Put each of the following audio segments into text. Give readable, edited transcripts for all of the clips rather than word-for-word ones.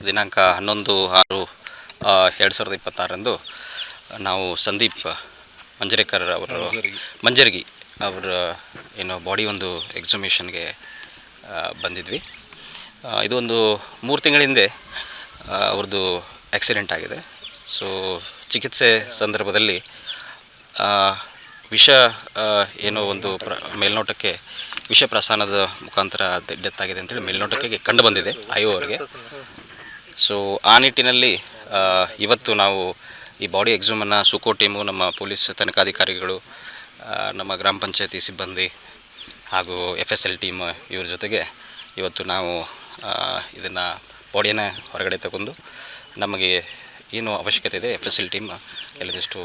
ದಿನಾಂಕ 11/6/2026ರಂದು ನಾವು ಸಂದೀಪ್ ಮಂಜರೇಕರ್ ಅವರು ಮಂಜರ್ಗಿ ಅವರ ಏನು ಬಾಡಿ ಒಂದು ಎಕ್ಸುಮೇಷನ್ಗೆ ಬಂದಿದ್ವಿ. ಇದು ಒಂದು 3 ತಿಂಗಳ ಹಿಂದೆ ಅವ್ರದ್ದು ಆಕ್ಸಿಡೆಂಟ್ ಆಗಿದೆ. ಸೊ ಚಿಕಿತ್ಸೆ ಸಂದರ್ಭದಲ್ಲಿ ವಿಷ ಏನೋ ಒಂದು ಮೇಲ್ನೋಟಕ್ಕೆ ವಿಷ ಪ್ರಸಾನದ ಮುಖಾಂತರ ಡೆತ್ ಆಗಿದೆ ಅಂತೇಳಿ ಮೇಲ್ನೋಟಕ್ಕೆ ಕಂಡು ಬಂದಿದೆ ಅವರಿಗೆ. ಸೊ ಆ ನಿಟ್ಟಿನಲ್ಲಿ ಇವತ್ತು ನಾವು ಈ ಬಾಡಿ ಎಕ್ಸುಮನ್ನು ಸುಕೋ ಟೀಮು, ನಮ್ಮ ಪೊಲೀಸ್ ತನಿಖಾಧಿಕಾರಿಗಳು, ನಮ್ಮ ಗ್ರಾಮ ಪಂಚಾಯತಿ ಸಿಬ್ಬಂದಿ ಹಾಗೂ FSL ಟೀಮ್ ಇವ್ರ ಜೊತೆಗೆ ಇವತ್ತು ನಾವು ಇದನ್ನು ಬಾಡಿಯನ್ನು ಹೊರಗಡೆ ತಗೊಂಡು ನಮಗೆ ಏನು ಅವಶ್ಯಕತೆ ಇದೆ FSL ಟೀಮ್ ಎಲ್ಲದಷ್ಟು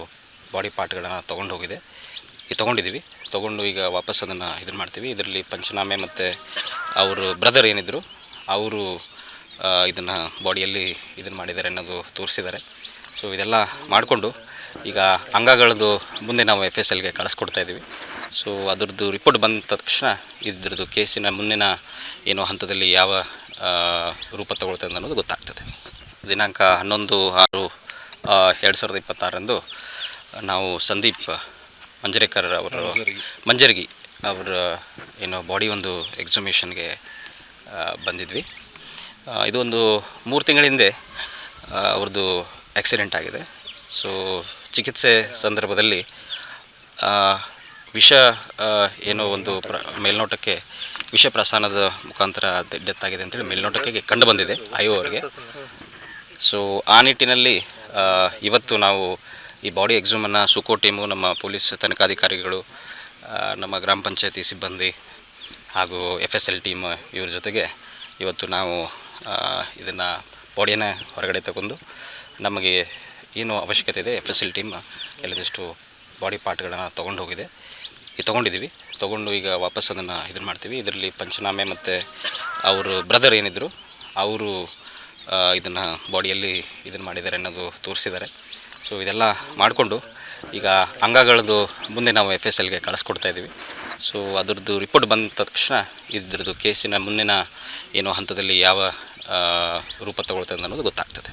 ಬಾಡಿ ಪಾರ್ಟ್ಗಳನ್ನು ತೊಗೊಂಡಿದ್ದೀವಿ. ತೊಗೊಂಡು ಈಗ ವಾಪಸ್ ಅದನ್ನು ಇದನ್ನು ಮಾಡ್ತೀವಿ. ಇದರಲ್ಲಿ ಪಂಚನಾಮೆ ಮತ್ತು ಅವರು ಬ್ರದರ್ ಏನಿದ್ರು ಅವರು ಇದನ್ನು ಬಾಡಿಯಲ್ಲಿ ಇದನ್ನು ಮಾಡಿದ್ದಾರೆ ಅನ್ನೋದು ತೋರಿಸಿದ್ದಾರೆ. ಸೊ ಇದೆಲ್ಲ ಮಾಡಿಕೊಂಡು ಈಗ ಅಂಗಗಳದ್ದು ಮುಂದೆ ನಾವು FSLಗೆ ಕಳಿಸ್ಕೊಡ್ತಾಯಿದ್ದೀವಿ. ಸೊ ಅದರದ್ದು ರಿಪೋರ್ಟ್ ಬಂದ ತಕ್ಷಣ ಇದ್ರದ್ದು ಕೇಸಿನ ಮುಂದಿನ ಏನೋ ಹಂತದಲ್ಲಿ ಯಾವ ರೂಪ ತಗೊಳ್ತದೆ ಅನ್ನೋದು ಗೊತ್ತಾಗ್ತದೆ. ದಿನಾಂಕ 11/6/2026ರಂದು ನಾವು ಸಂದೀಪ್ ಮಂಜರೇಕರ್ ಅವರು ಮಂಜರ್ಗಿ ಅವರ ಏನು ಬಾಡಿ ಒಂದು ಎಕ್ಸುಮೇಷನ್ಗೆ ಬಂದಿದ್ವಿ. ಇದು ಒಂದು 3 ತಿಂಗಳ ಹಿಂದೆ ಅವ್ರದ್ದು ಆಕ್ಸಿಡೆಂಟ್ ಆಗಿದೆ. ಸೊ ಚಿಕಿತ್ಸೆ ಸಂದರ್ಭದಲ್ಲಿ ವಿಷ ಏನೋ ಒಂದು ಮೇಲ್ನೋಟಕ್ಕೆ ವಿಷ ಪ್ರಸಾನದ ಮುಖಾಂತರ ಡೆತ್ ಆಗಿದೆ ಅಂತೇಳಿ ಮೇಲ್ನೋಟಕ್ಕೆ ಕಂಡು ಬಂದಿದೆ ಅವರಿಗೆ. ಸೊ ಆ ನಿಟ್ಟಿನಲ್ಲಿ ಇವತ್ತು ನಾವು ಈ ಬಾಡಿ ಎಕ್ಸುಮನ್ನು ಸುಕೋ ಟೀಮು, ನಮ್ಮ ಪೊಲೀಸ್ ತನಿಖಾಧಿಕಾರಿಗಳು, ನಮ್ಮ ಗ್ರಾಮ ಪಂಚಾಯತಿ ಸಿಬ್ಬಂದಿ ಹಾಗೂ FSL ಟೀಮ್ ಇವ್ರ ಜೊತೆಗೆ ಇವತ್ತು ನಾವು ಇದನ್ನು ಬಾಡಿಯನ್ನು ಹೊರಗಡೆ ತಗೊಂಡು ನಮಗೆ ಏನು ಅವಶ್ಯಕತೆ ಇದೆ FSL ಟೀಮ್ ಎಲ್ಲದಷ್ಟು ಬಾಡಿ ಪಾರ್ಟ್ಗಳನ್ನು ತೊಗೊಂಡಿದ್ದೀವಿ. ತೊಗೊಂಡು ಈಗ ವಾಪಸ್ ಅದನ್ನು ಇದನ್ನು ಮಾಡ್ತೀವಿ. ಇದರಲ್ಲಿ ಪಂಚನಾಮೆ ಮತ್ತು ಅವರು ಬ್ರದರ್ ಏನಿದ್ರು ಅವರು ಇದನ್ನು ಬಾಡಿಯಲ್ಲಿ ಇದನ್ನು ಮಾಡಿದ್ದಾರೆ ಅನ್ನೋದು ತೋರಿಸಿದ್ದಾರೆ. ಸೊ ಇದೆಲ್ಲ ಮಾಡಿಕೊಂಡು ಈಗ ಅಂಗಗಳದ್ದು ಮುಂದೆ ನಾವು FSLಗೆ ಕಳಿಸ್ಕೊಡ್ತಾಯಿದ್ದೀವಿ. ಸೊ ಅದರದ್ದು ರಿಪೋರ್ಟ್ ಬಂದ ತಕ್ಷಣ ಇದ್ರದ್ದು ಕೇಸಿನ ಮುಂದಿನ ಏನೋ ಹಂತದಲ್ಲಿ ಯಾವ ರೂಪ ತಗೊಳ್ತದೆ ಅನ್ನೋದು ಗೊತ್ತಾಗ್ತದೆ.